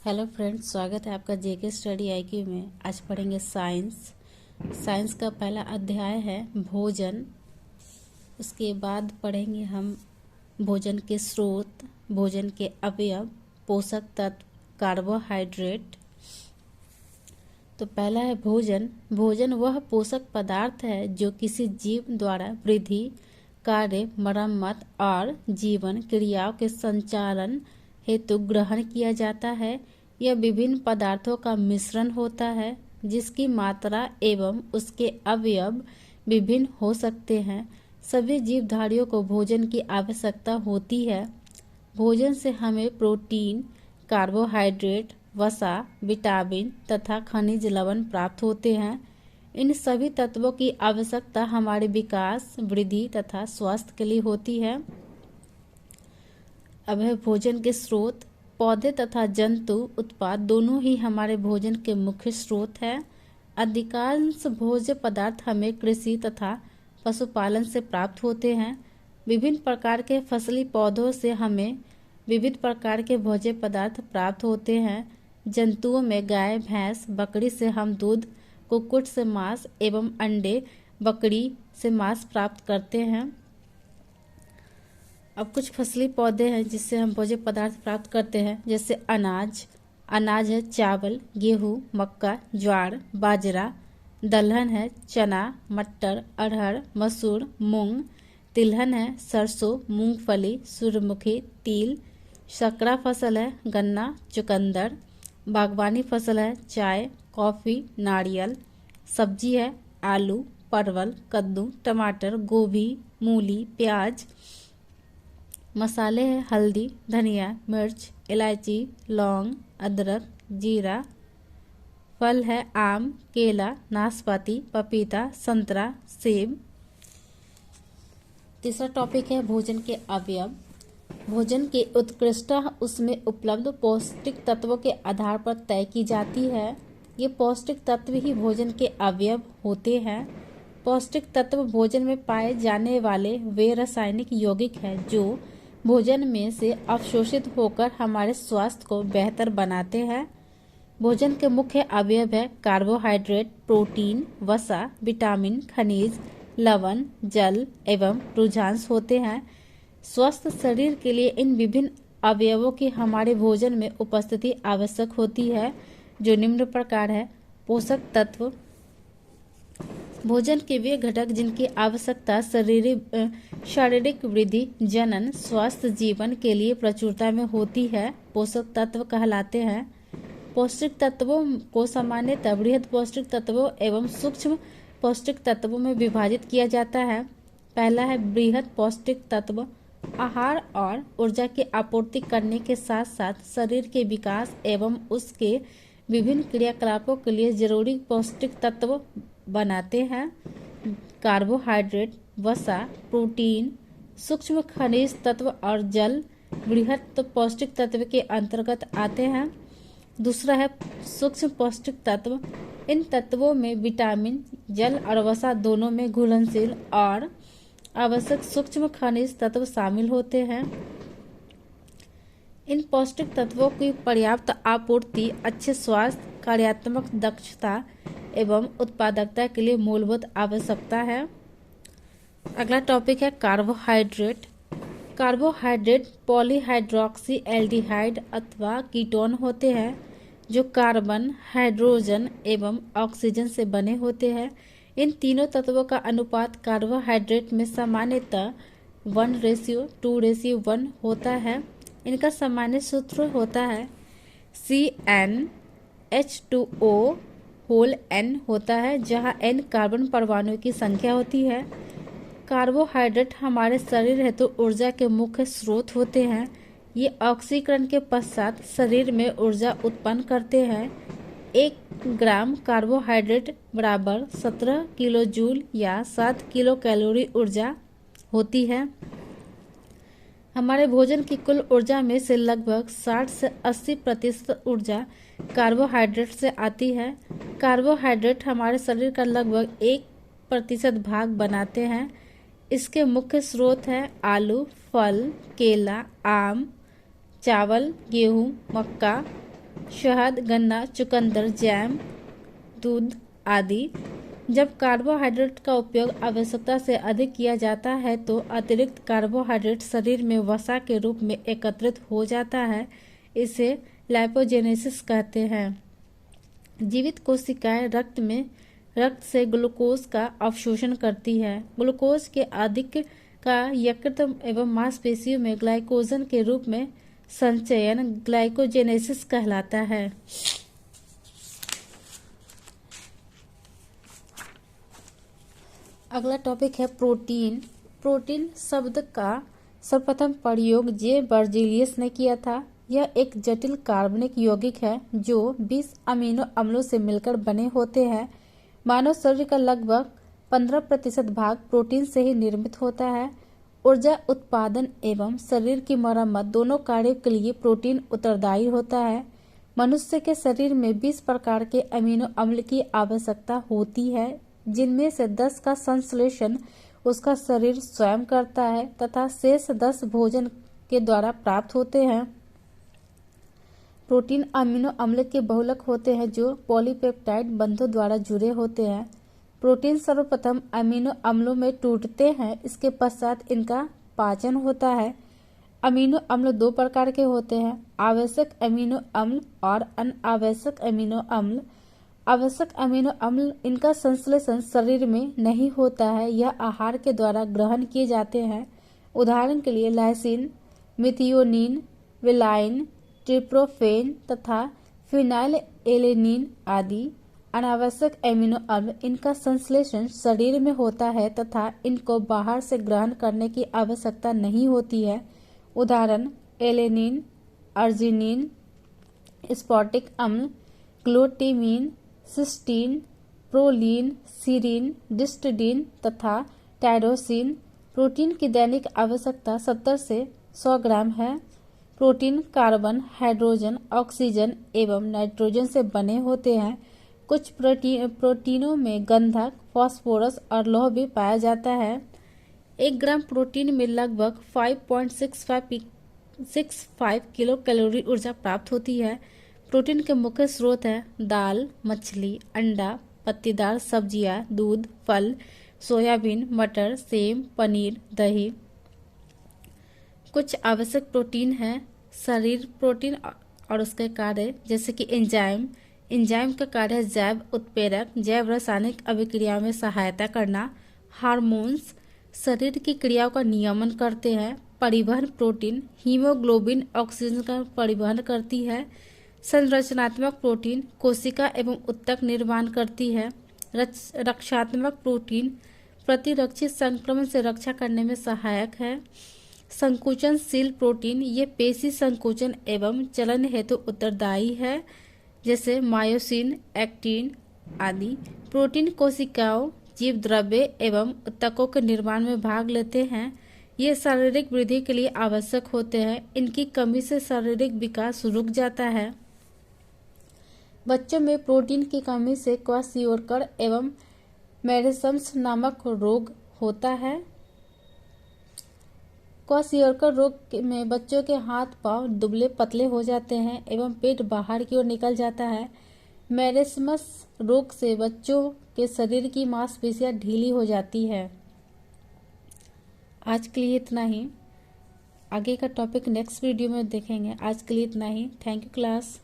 Hello friends, स्वागत है आपका जेके स्टडी आईक्यू में। आज पढ़ेंगे साइंस। साइंस का पहला अध्याय है भोजन। उसके बाद पढ़ेंगे हम भोजन के स्रोत, भोजन के अवयव, पोषक तत्व, कार्बोहाइड्रेट। तो पहला है भोजन। भोजन वह पोषक पदार्थ है जो किसी जीव द्वारा वृद्धि, कार्य, मरम्मत और जीवन क्रियाओं के संचालन हेतु ग्रहण किया जाता है। यह विभिन्न पदार्थों का मिश्रण होता है जिसकी मात्रा एवं उसके अवयव विभिन्न हो सकते हैं। सभी जीवधारियों को भोजन की आवश्यकता होती है। भोजन से हमें प्रोटीन, कार्बोहाइड्रेट, वसा, विटामिन तथा खनिज लवण प्राप्त होते हैं। इन सभी तत्वों की आवश्यकता हमारे विकास, वृद्धि तथा स्वास्थ्य के लिए होती है। अब है भोजन के स्रोत। पौधे तथा जंतु उत्पाद दोनों ही हमारे भोजन के मुख्य स्रोत हैं। अधिकांश भोज्य पदार्थ हमें कृषि तथा पशुपालन से प्राप्त होते हैं। विभिन्न प्रकार के फसली पौधों से हमें विविध प्रकार के भोज्य पदार्थ प्राप्त होते हैं। जंतुओं में गाय, भैंस, बकरी से हम दूध, कुक्कुट से मांस एवं अंडे, बकरी से मांस प्राप्त करते हैं। अब कुछ फसली पौधे हैं जिससे हम भोज्य पदार्थ प्राप्त करते हैं, जैसे अनाज है चावल, गेहूँ, मक्का, ज्वार, बाजरा। दलहन है चना, मटर, अरहर, मसूर, मूंग। तिलहन है सरसों, मूंगफली, सूरजमुखी, तिल। सकरा फसल है गन्ना, चुकंदर। बागवानी फसल है चाय, कॉफ़ी, नारियल। सब्जी है आलू, परवल, कद्दू, टमाटर, गोभी, मूली, प्याज। मसाले हैं हल्दी, धनिया, मिर्च, इलायची, लौंग, अदरक, जीरा। फल है आम, केला, नाशपाती, पपीता, संतरा, सेब। तीसरा टॉपिक है भोजन के अवयव। भोजन की उत्कृष्टता उसमें उपलब्ध पौष्टिक तत्वों के आधार पर तय की जाती है। ये पौष्टिक तत्व ही भोजन के अवयव होते हैं। पौष्टिक तत्व भोजन में पाए जाने वाले वे रासायनिक यौगिक हैं जो भोजन में से अवशोषित होकर हमारे स्वास्थ्य को बेहतर बनाते हैं। भोजन के मुख्य अवयव है कार्बोहाइड्रेट, प्रोटीन, वसा, विटामिन, खनिज, लवण, जल एवं रुझांश होते हैं। स्वस्थ शरीर के लिए इन विभिन्न अवयवों की हमारे भोजन में उपस्थिति आवश्यक होती है, जो निम्न प्रकार है। पोषक तत्व। भोजन के वे घटक जिनकी आवश्यकता शारीरिक वृद्धि, जनन, स्वस्थ जीवन के लिए प्रचुरता में होती है, पोषक तत्व कहलाते हैं। पौष्टिक तत्वों को सामान्यतः बृहद पौष्टिक तत्वों एवं सूक्ष्म पौष्टिक तत्वों में विभाजित किया जाता है। पहला है बृहद पौष्टिक तत्व। आहार और ऊर्जा की आपूर्ति करने के साथ साथ शरीर के विकास एवं उसके विभिन्न क्रियाकलापों के लिए जरूरी पौष्टिक तत्व बनाते हैं। कार्बोहाइड्रेट, वसा, प्रोटीन, सूक्ष्म खनिज तत्व और जल बृहद पौष्टिक तत्व के अंतर्गत आते हैं। दूसरा है सूक्ष्म पौष्टिक तत्व। इन तत्वों में विटामिन, जल और वसा दोनों में घुलनशील और आवश्यक सूक्ष्म खनिज तत्व शामिल होते हैं। इन पौष्टिक तत्वों की पर्याप्त आपूर्ति अच्छे स्वास्थ्य, कार्यात्मक दक्षता एवं उत्पादकता के लिए मूलभूत आवश्यकता है। अगला टॉपिक है कार्बोहाइड्रेट। कार्बोहाइड्रेट पॉलीहाइड्रोक्सी एल्डिहाइड अथवा कीटोन होते हैं जो कार्बन, हाइड्रोजन एवं ऑक्सीजन से बने होते हैं। इन तीनों तत्वों का अनुपात कार्बोहाइड्रेट में सामान्यतः 1:2:1 होता है। इनका सामान्य सूत्र होता है CnH2O N होता है, जहाँ N कार्बन परमाणु की संख्या होती है। कार्बोहाइड्रेट हमारे शरीर हेतु ऊर्जा के मुख्य स्रोत होते हैं। ये ऑक्सीकरण के पश्चात शरीर में ऊर्जा उत्पन्न करते हैं। 1 ग्राम कार्बोहाइड्रेट बराबर 17 किलो जूल या 7 किलो कैलोरी ऊर्जा होती है। हमारे भोजन की कुल ऊर्जा में से लगभग 60 से 80% ऊर्जा कार्बोहाइड्रेट से आती है। कार्बोहाइड्रेट हमारे शरीर का लगभग 1% भाग बनाते हैं। इसके मुख्य स्रोत हैं आलू, फल, केला, आम, चावल, गेहूँ, मक्का, शहद, गन्ना, चुकंदर, जैम, दूध आदि। जब कार्बोहाइड्रेट का उपयोग आवश्यकता से अधिक किया जाता है तो अतिरिक्त कार्बोहाइड्रेट शरीर में वसा के रूप में एकत्रित हो जाता है। इसे लाइपोजेनेसिस कहते हैं। जीवित कोशिकाएं रक्त से ग्लूकोज का अवशोषण करती है। ग्लूकोज के अधिक का यकृत एवं मांसपेशियों में ग्लाइकोजन के रूप में संचयन ग्लाइकोजेनेसिस कहलाता है। अगला टॉपिक है प्रोटीन। प्रोटीन शब्द का सर्वप्रथम प्रयोग जे बर्जीलियस ने किया था। यह एक जटिल कार्बनिक यौगिक है जो 20 अमीनो अम्लों से मिलकर बने होते हैं। मानव शरीर का लगभग 15% भाग प्रोटीन से ही निर्मित होता है। ऊर्जा उत्पादन एवं शरीर की मरम्मत दोनों कार्यों के लिए प्रोटीन उत्तरदायी होता है। मनुष्य के शरीर में 20 प्रकार के अमीनो अम्ल की आवश्यकता होती है, जिनमें से 10 का संश्लेषण उसका शरीर स्वयं करता है तथा शेष 10 भोजन के द्वारा प्राप्त होते हैं। प्रोटीन अमीनो अम्ल के बहुलक होते हैं जो पॉलीपेप्टाइड बंधों द्वारा जुड़े होते हैं। प्रोटीन सर्वप्रथम अमीनो अम्लों में टूटते हैं, इसके पश्चात इनका पाचन होता है। अमीनो अम्ल 2 प्रकार के होते हैं, आवश्यक अमीनो अम्ल और अनावश्यक अमीनो अम्ल। आवश्यक अमीनो अम्ल इनका संश्लेषण शरीर में नहीं होता है, यह आहार के द्वारा ग्रहण किए जाते हैं। उदाहरण के लिए लाइसिन, मिथियोनिन, वेलाइन, ट्रिप्टोफैन तथा फिनाइलएलेनिन आदि। अनावश्यक अमीनो अम्ल इनका संश्लेषण शरीर में होता है तथा इनको बाहर से ग्रहण करने की आवश्यकता नहीं होती है। उदाहरण एलेनिन, अर्जिनिन, स्फटिक अम्ल, ग्लूटामीन, सिस्टीन, प्रोलीन, सीरीन, डिस्टिडीन तथा टायरोसिन। प्रोटीन की दैनिक आवश्यकता 70 से 100 ग्राम है। प्रोटीन कार्बन, हाइड्रोजन, ऑक्सीजन एवं नाइट्रोजन से बने होते हैं। कुछ प्रोटीनों में गंधक, फास्फोरस और लौह भी पाया जाता है। 1 ग्राम प्रोटीन में लगभग 5.65 किलो कैलोरी ऊर्जा प्राप्त होती है। प्रोटीन के मुख्य स्रोत हैं दाल, मछली, अंडा, पत्तीदार सब्जियां, दूध, फल, सोयाबीन, मटर, सेम, पनीर, दही। कुछ आवश्यक प्रोटीन हैं शरीर प्रोटीन और उसके कार्य, जैसे कि एंजाइम। एंजाइम का कार्य है जैव उत्प्रेरक, जैव रासायनिक अभिक्रिया में सहायता करना। हार्मोन्स शरीर की क्रियाओं का नियमन करते हैं। परिवहन प्रोटीन, हीमोग्लोबिन ऑक्सीजन का परिवहन करती है। संरचनात्मक प्रोटीन कोशिका एवं ऊतक निर्माण करती है। रक्षात्मक प्रोटीन प्रतिरक्षी संक्रमण से रक्षा करने में सहायक है। संकुचनशील प्रोटीन ये पेशी संकुचन एवं चलन हेतु उत्तरदायी है, जैसे मायोसिन, एक्टिन आदि। प्रोटीन कोशिकाओं, जीव द्रव्य एवं ऊतकों के निर्माण में भाग लेते हैं। ये शारीरिक वृद्धि के लिए आवश्यक होते हैं। इनकी कमी से शारीरिक विकास रुक जाता है। बच्चों में प्रोटीन की कमी से क्वाशियोरकर एवं मेरेस्मस नामक रोग होता है। क्वाशियोरकर रोग में बच्चों के हाथ पांव दुबले पतले हो जाते हैं एवं पेट बाहर की ओर निकल जाता है। मेरेस्मस रोग से बच्चों के शरीर की मांसपेशियां ढीली हो जाती है। आज के लिए इतना ही। आगे का टॉपिक नेक्स्ट वीडियो में देखेंगे। आज के लिए इतना ही। Thank you class.